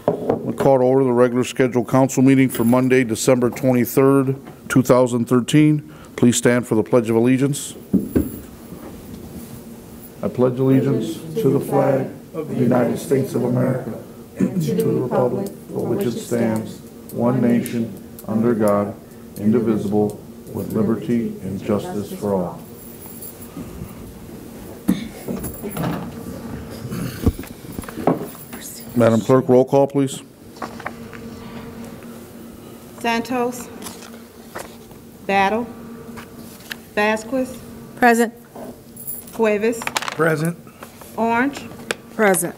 We'll call to order the regular scheduled council meeting for Monday, December 23rd, 2013. Please stand for the Pledge of Allegiance. I pledge allegiance to the flag of the United States of America and to the republic for which it stands, one nation, under God, indivisible, with liberty and justice for all. Madam Clerk, roll call, please. Santos. Battle. Vasquez. Present. Cuevas. Present. Orange. Present.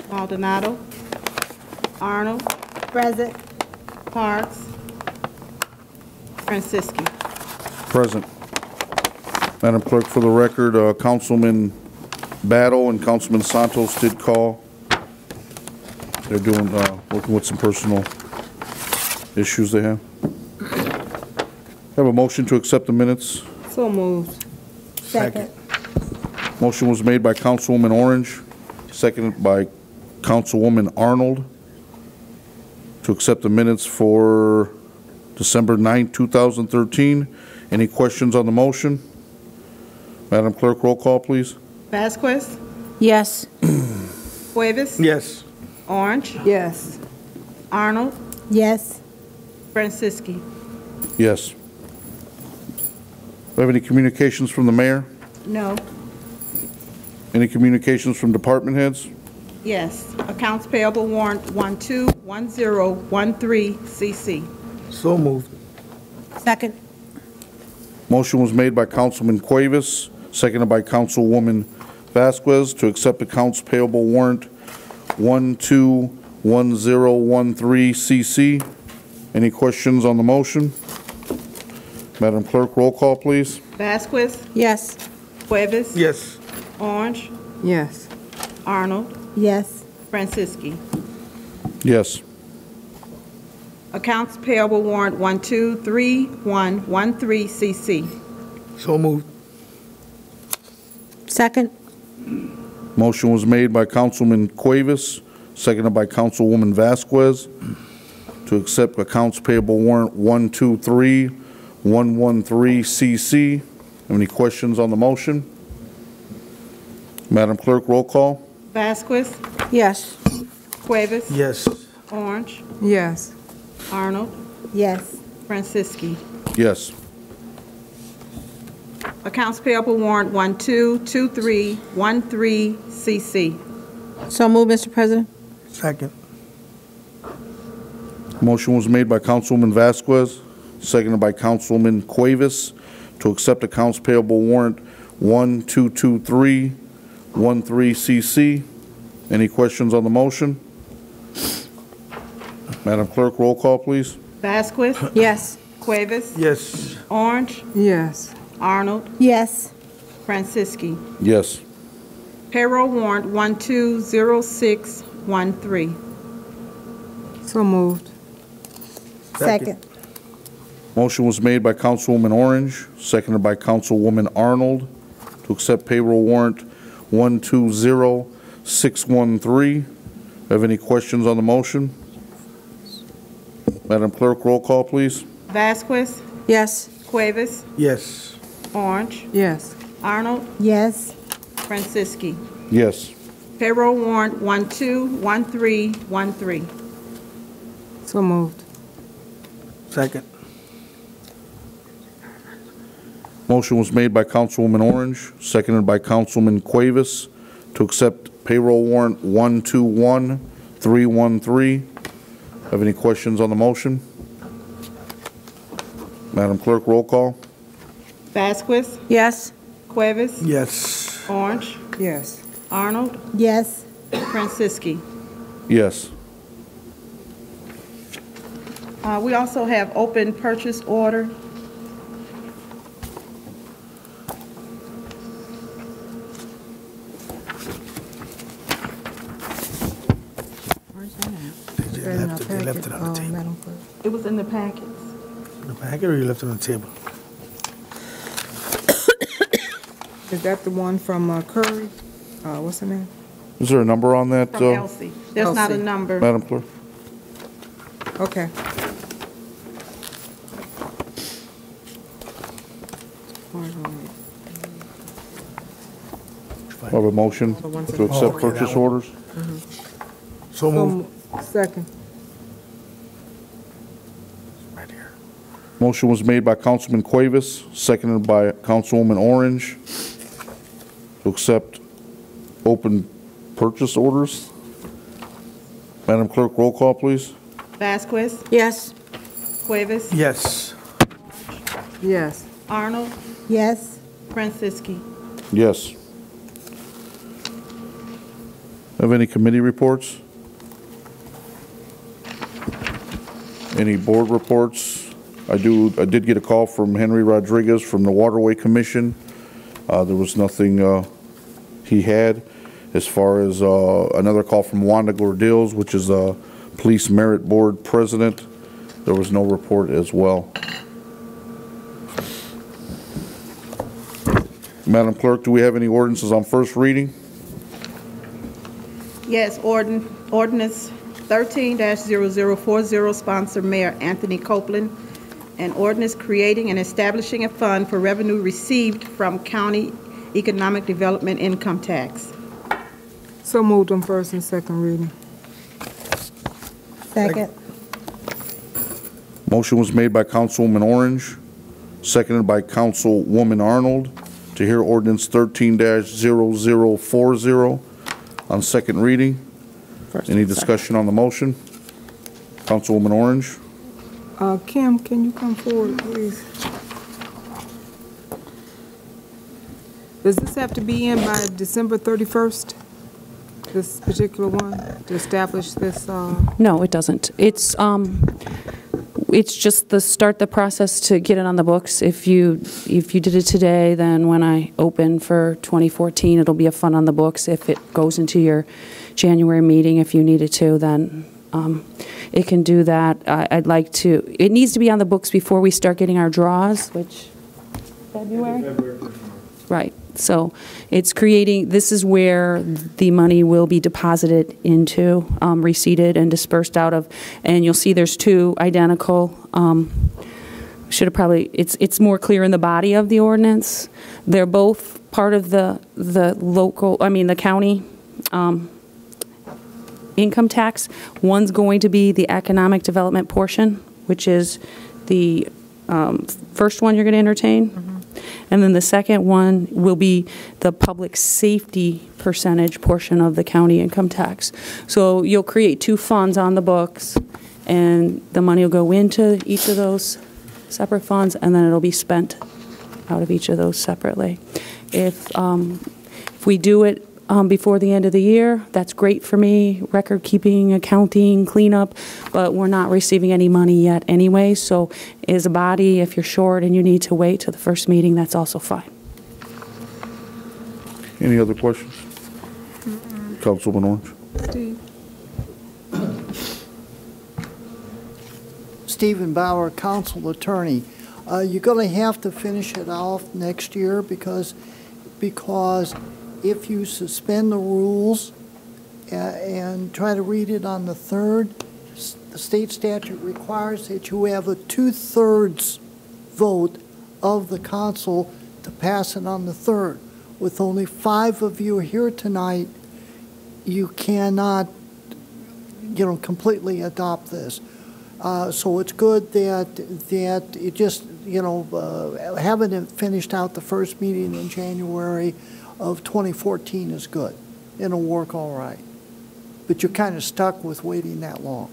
Maldonado. Arnold. Present. Parks. Franciski. Present. Madam Clerk, for the record, Councilman Battle and Councilman Santos did call. They're doing, working with some personal issues they have. Have a motion to accept the minutes. So moved. Second. Motion was made by Councilwoman Orange, seconded by Councilwoman Arnold to accept the minutes for December 9, 2013. Any questions on the motion? Madam Clerk, roll call, please. Vasquez. Yes. Cuevas. Yes. Orange. Yes. Arnold. Yes. Franciski. Yes. Do we have any communications from the mayor? No. Any communications from department heads? Yes. Accounts payable warrant 121013 CC. So moved. Second. Motion was made by Councilman Cuevas, seconded by Councilwoman Vasquez to accept accounts payable warrant 121013 CC. Any questions on the motion? Madam Clerk, roll call, please. Vasquez. Yes. Cuevas. Yes. Orange. Yes. Arnold. Yes. Franciski. Yes. Accounts payable warrant 123113 CC. So moved. Second. Motion was made by Councilman Cuevas, seconded by Councilwoman Vasquez to accept accounts payable warrant 123113 CC. Have any questions on the motion? Madam Clerk, roll call. Vasquez. Yes. Cuevas. Yes. Orange. Yes. Arnold. Yes. Franciski. Yes. Accounts payable warrant 122313 CC. So moved, Mr. President. Second. Motion was made by Councilwoman Vasquez, seconded by Councilman Cuevas to accept accounts payable warrant 122313 CC. Any questions on the motion? Madam Clerk, roll call, please. Vasquez. Yes. Cuevas. Yes. Orange. Yes. Arnold. Yes. Franciski. Yes. Payroll warrant 120613. So moved. Second. Motion was made by Councilwoman Orange, seconded by Councilwoman Arnold to accept payroll warrant 120613. Have any questions on the motion? Madam Clerk, roll call, please. Vasquez. Yes. Cuevas. Yes. Orange. Yes. Arnold. Yes. Franciski. Yes. Payroll warrant 121313. So moved. Second. Motion was made by Councilwoman Orange, seconded by Councilman Cuevas to accept payroll warrant 121313. Have any questions on the motion? Madam Clerk, roll call. Vasquez. Yes. Cuevas. Yes. Orange. Yes. Arnold. Yes. Franciski. Yes. We also have open purchase order. They left it on the table. It was in the packets. In the packet, or you left it on the table? Is that the one from Curry? What's the name? Is there a number on that, From Elsie. There's not a Elsie. number. Madam Clerk? Okay. I have a motion to accept purchase orders. So move. Second. Right here. Motion was made by Councilman Cuevas, seconded by Councilwoman Orange to accept open purchase orders. Madam Clerk, roll call, please. Vasquez, Yes. Cuevas, Yes. Yes. Arnold, Yes. Franciski. Yes. Have any committee reports? Any board reports? I did get a call from Henry Rodriguez from the Waterway Commission. There was nothing he had. As far as another call from Wanda Gordills, which is a Police Merit Board President, there was no report as well. Madam Clerk, do we have any ordinances on first reading? Yes, ordinance 13-0040, sponsor Mayor Anthony Copeland. An ordinance creating and establishing a fund for revenue received from county economic development income tax. So moved on first and second reading. Second. Motion was made by Councilwoman Orange, seconded by Councilwoman Arnold, to hear ordinance 13-0040 on second reading. Any discussion on the motion? Councilwoman Orange? Kim, can you come forward, please? Does this have to be in by December 31st? This particular one, to establish this, No, it doesn't. It's just start the process to get it on the books. If you did it today, then when I open for 2014, it'll be a fund on the books. If it goes into your January meeting, if you needed to, then it can do that. I'd like to, it needs to be on the books before we start getting our draws, which, February? Right. So it's creating, this is where the money will be deposited into, receipted and dispersed out of, and you'll see there's two identical, should have probably, it's more clear in the body of the ordinance. They're both part of the local, the county income tax. One's going to be the economic development portion, which is the first one you're going to entertain. Mm-hmm. And then the second one will be the public safety percentage portion of the county income tax. So you'll create two funds on the books, and the money will go into each of those separate funds, and then it'll be spent out of each of those separately. If we do it before the end of the year, that's great for me, record keeping, accounting, cleanup, but we're not receiving any money yet anyway, so as a body, if you're short and you need to wait till the first meeting, that's also fine. Any other questions? Councilwoman Orange? Steve. Stephen Bauer, council attorney. You're going to have to finish it off next year because if you suspend the rules and try to read it on the 3rd, the state statute requires that you have a 2/3 vote of the council to pass it on the 3rd. With only 5 of you here tonight, you cannot, completely adopt this. So it's good that it just, having it finished out the first meeting in January of 2014 is good. It'll work all right. But you're kind of stuck with waiting that long.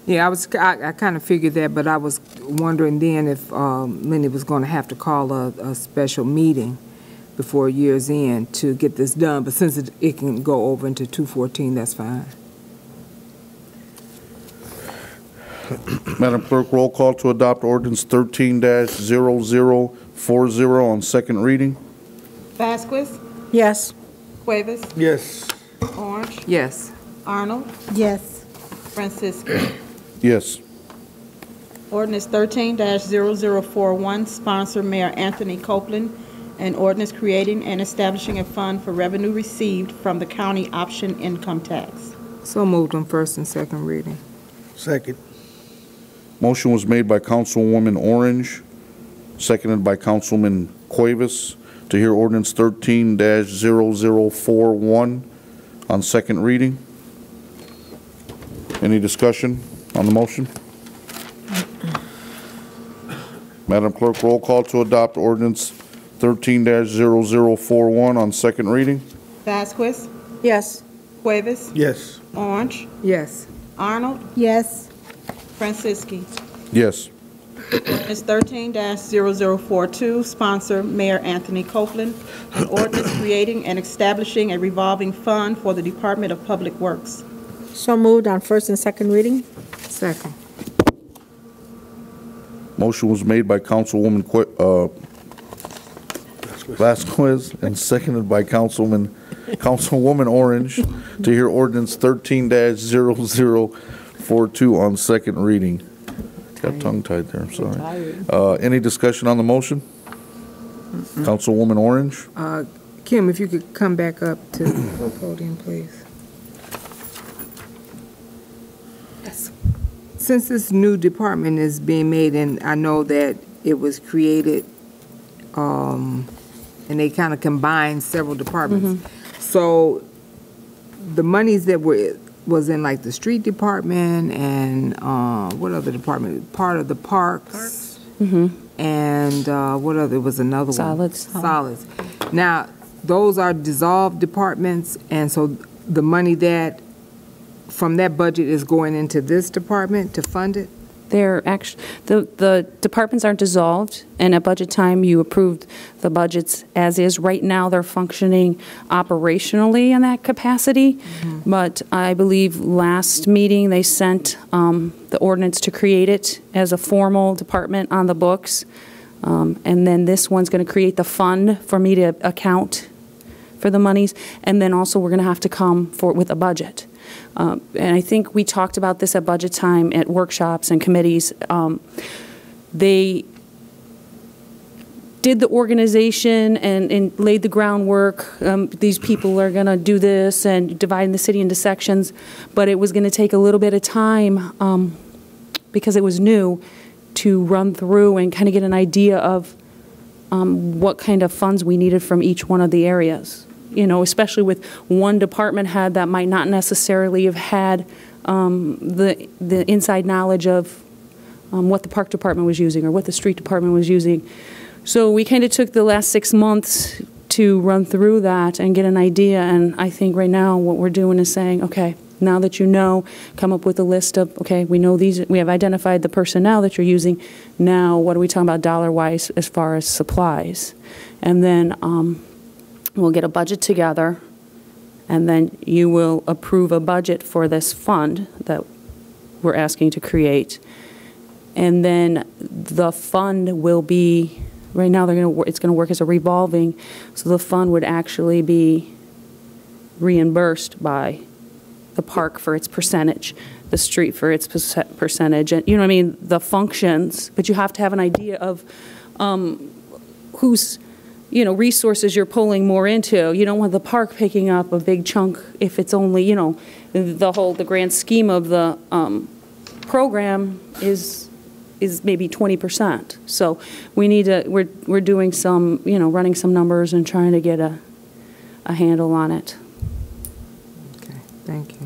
Yeah, I kind of figured that, but I was wondering then if Lindy was going to have to call a special meeting before year's end to get this done. But since it can go over into 214, that's fine. Madam Clerk, roll call to adopt ordinance 13-0040 on second reading. Vasquez, Yes. Cuevas, Yes. Orange, Yes. Arnold, Yes. Francisco. Yes. Ordinance 13-0041, sponsor Mayor Anthony Copeland. An ordinance creating and establishing a fund for revenue received from the county option income tax. So moved on first and second reading. Second. Motion was made by Councilwoman Orange, seconded by Councilman Cuevas, to hear ordinance 13-0041 on second reading. Any discussion on the motion? Madam Clerk, roll call to adopt ordinance 13-0041 on second reading. Vasquez, Yes. Cuevas, Yes. Orange, Yes. Arnold, Yes. Franciski. Yes. Ordinance 13-0042, sponsor Mayor Anthony Copeland. An ordinance creating and establishing a revolving fund for the Department of Public Works. So moved on first and second reading? Second. Motion was made by Councilwoman Vasquez and seconded by Councilwoman Orange to hear ordinance 13-0042 on second reading. Got tongue-tied there, I'm sorry. Any discussion on the motion? Councilwoman Orange? Kim, if you could come back up to the podium, please. Since this new department is being made, and I know that it was created, and they kind of combined several departments. So the monies that was in like the street department and what other department? Part of the parks. And what other, was another Solids. one? Solids. Now, those are dissolved departments, and so the money that from that budget is going into this department to fund it? They're actually, the departments aren't dissolved, and at budget time, you approved the budgets as is. Right now, they're functioning operationally in that capacity, but I believe last meeting, they sent the ordinance to create it as a formal department on the books, and then this one's going to create the fund for me to account for the monies, and then also we're going to have to come with a budget. And I think we talked about this at budget time at workshops and committees. They did the organization and laid the groundwork. These people are going to do this and dividing the city into sections. But it was going to take a little bit of time because it was new to run through and kind of get an idea of what kind of funds we needed from each one of the areas. You know, especially with one department head that might not necessarily have had the inside knowledge of what the park department was using or what the street department was using. So we kind of took the last 6 months to run through that and get an idea. And I think right now what we're doing is saying, okay, now that you know, come up with a list of, okay, we know these, we have identified the personnel that you're using. Now, what are we talking about dollar-wise as far as supplies? And then we'll get a budget together, and then you will approve a budget for this fund that we're asking to create. And then the fund will be, right now it's going to work as a revolving, so the fund would actually be reimbursed by the park for its percentage, the street for its percentage, and you know what I mean, the functions, but you have to have an idea of who's, you know, resources you're pulling more into. You don't want the park picking up a big chunk if it's only, you know, the grand scheme of the program is maybe 20%. So we need to, we're doing some, you know, running some numbers and trying to get a handle on it. Okay, thank you.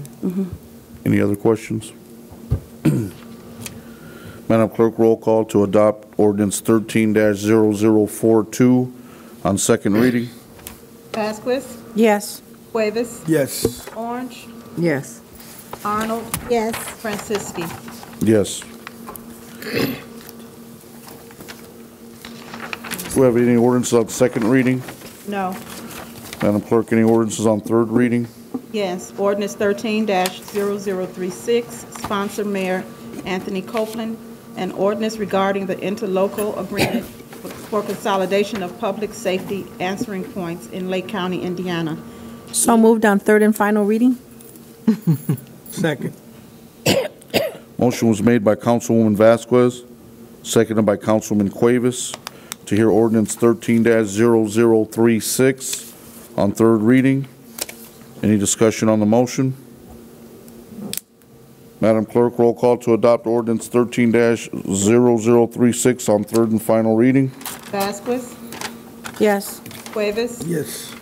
Any other questions? Madam Clerk, roll call to adopt ordinance 13-0042 on second reading. Vasquez, Yes. Cuevas, Yes. Orange, Yes. Arnold, Yes. Franciski. Yes. Do we have any ordinances on second reading? No. Madam Clerk, any ordinances on third reading? Yes. Ordinance 13-0036, sponsor Mayor Anthony Copeland. An ordinance regarding the interlocal agreement for consolidation of public safety answering points in Lake County, Indiana. So moved on third and final reading? Second. Motion was made by Councilwoman Vasquez, seconded by Councilman Cuevas, to hear ordinance 13-0036 on third reading. Any discussion on the motion? Madam Clerk, roll call to adopt ordinance 13-0036 on third and final reading. Vasquez, Yes. Cuevas, Yes.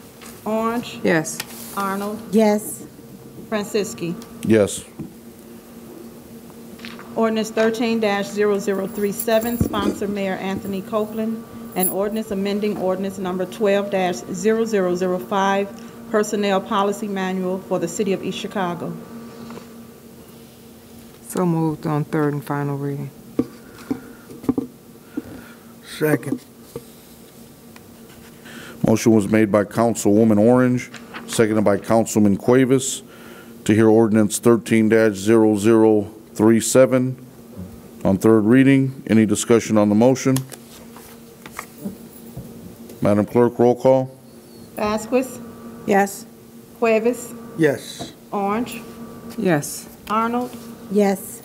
Orange, Yes. Arnold, Yes. Franciski. Yes. Ordinance 13-0037, sponsor Mayor Anthony Copeland, and ordinance amending ordinance number 12-0005, personnel policy manual for the city of East Chicago. So moved on third and final reading. Second. Motion was made by Councilwoman Orange, seconded by Councilman Cuevas, to hear ordinance 13-0037 on third reading. Any discussion on the motion? Madam Clerk, roll call. Vasquez, Yes. Cuevas, Yes. Orange, Yes. Arnold, Yes.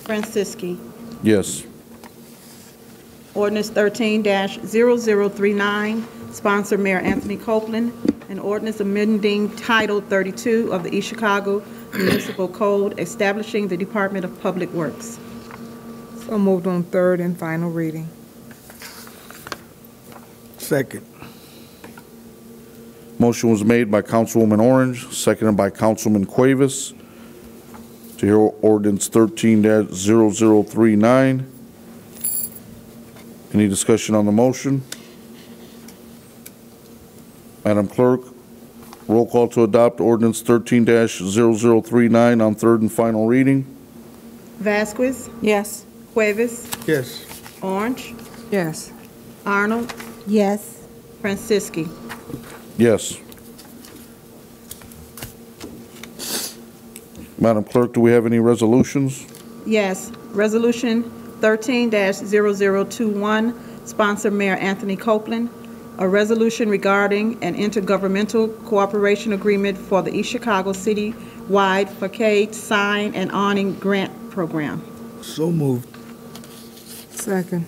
Franciski. Yes. Ordinance 13-0039, sponsor Mayor Anthony Copeland, an ordinance amending Title 32 of the East Chicago Municipal Code, establishing the Department of Public Works. So moved on third and final reading. Second. Motion was made by Councilwoman Orange, seconded by Councilman Cuevas, to hear ordinance 13-0039. Any discussion on the motion? Madam Clerk, roll call to adopt ordinance 13-0039 on third and final reading. Vasquez, Yes. Cuevas, Yes. Orange, Yes. Arnold, Yes. Franciski. Yes. Madam Clerk, do we have any resolutions? Yes, Resolution 13-0021, sponsor Mayor Anthony Copeland, a resolution regarding an intergovernmental cooperation agreement for the East Chicago City-wide facade, sign, and awning grant program. So moved. Second.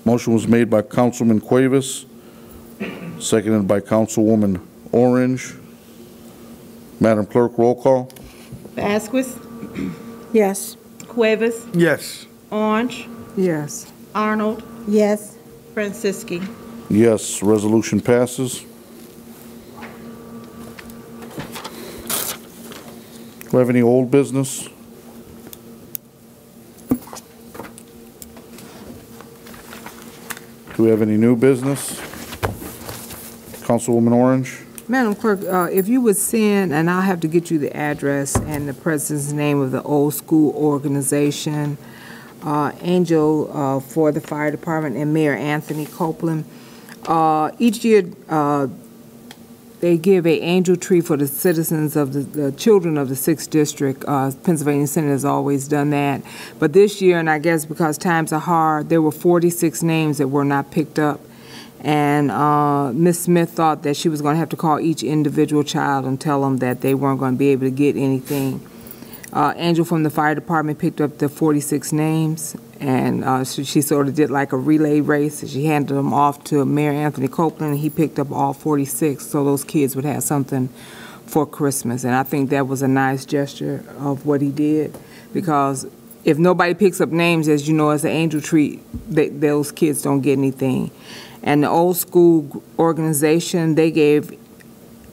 Motion was made by Councilman Cuevas, seconded by Councilwoman Orange. Madam Clerk, roll call. Vasquez, Yes. Cuevas, Yes. Orange, Yes. Arnold, Yes. Franciski. Yes, resolution passes. Do we have any old business? Do we have any new business? Councilwoman Orange? Madam Clerk, if you would send, and I'll have to get you the address and the president's name of the old school organization, Angel for the Fire Department, and Mayor Anthony Copeland. Each year, they give a angel tree for the citizens of the children of the 6th District. Pennsylvania Senate has always done that. But this year, and I guess because times are hard, there were 46 names that were not picked up. And Ms. Smith thought that she was going to have to call each individual child and tell them that they weren't going to be able to get anything. Angel from the fire department picked up the 46 names, and she sort of did like a relay race. She handed them off to Mayor Anthony Copeland, and he picked up all 46, so those kids would have something for Christmas. And I think that was a nice gesture of what he did, because if nobody picks up names, as you know, as an angel tree, those kids don't get anything. And the old school organization, they gave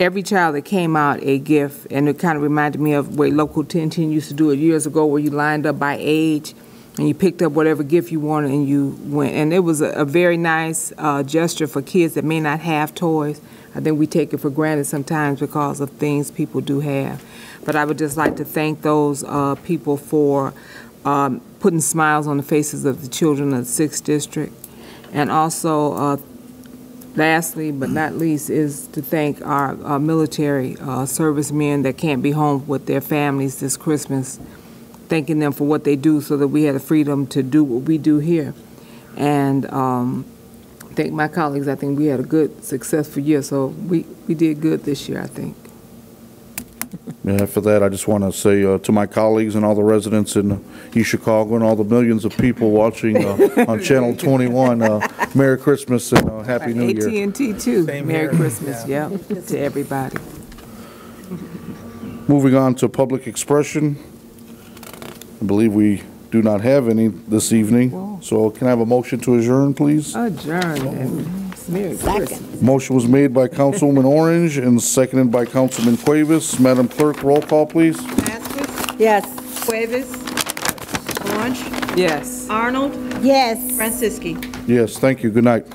every child that came out a gift, and it kind of reminded me of the way Local 1010 used to do it years ago, where you lined up by age, and you picked up whatever gift you wanted, and you went. And it was a very nice gesture for kids that may not have toys. I think we take it for granted sometimes because of things people do have. But I would just like to thank those people for putting smiles on the faces of the children of the 6th District. And also, lastly but not least, is to thank our military servicemen that can't be home with their families this Christmas, thanking them for what they do so that we have the freedom to do what we do here. And thank my colleagues. I think we had a good, successful year, so we did good this year, I think. Yeah, for that, I just want to say to my colleagues and all the residents in East Chicago and all the millions of people watching on Channel 21, Merry Christmas and Happy New Year. AT&T too. Same Merry here. Christmas, yeah, to everybody. Moving on to public expression. I believe we do not have any this evening, so can I have a motion to adjourn, please? Adjourn. and Merry Christmas. Motion was made by Councilwoman Orange and seconded by Councilman Cuevas. Madam Clerk, roll call, please. Vasquez, Yes. Cuevas, Orange, Yes. Arnold, Yes. Franciski. Yes, thank you. Good night.